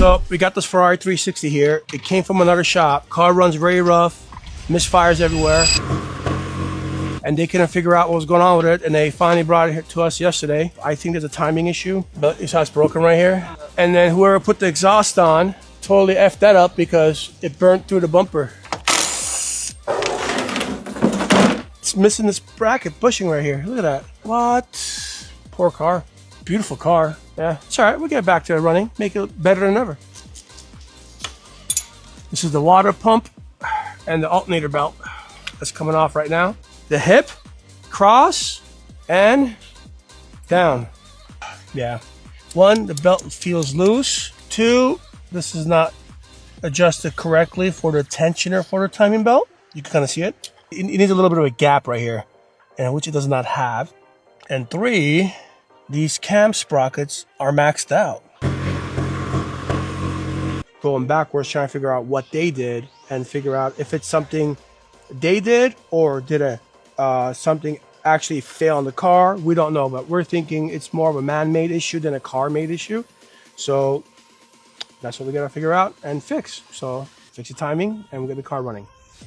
So we got this Ferrari 360 here. It came from another shop. Car runs very rough, misfires everywhere. And they couldn't figure out what was going on with it, and they finally brought it to us yesterday. I think there's a timing issue, but it's how it's broken right here. And then whoever put the exhaust on totally effed that up because it burnt through the bumper. It's missing this bracket bushing right here. Look at that. What? Poor car. Beautiful car. Yeah, it's all right. We'll get back to it running. Make it better than ever. This is the water pump and the alternator belt that's coming off right now. The hip, cross, and down. Yeah. 1, the belt feels loose. 2, this is not adjusted correctly for the tensioner for the timing belt. You can kind of see it. It needs a little bit of a gap right here, and which it does not have. And 3, these cam sprockets are maxed out. Going backwards, trying to figure out what they did and figure out if it's something they did or did something actually fail on the car. We don't know, but we're thinking it's more of a man-made issue than a car-made issue. So that's what we gotta figure out and fix. So fix the timing and we'll get the car running.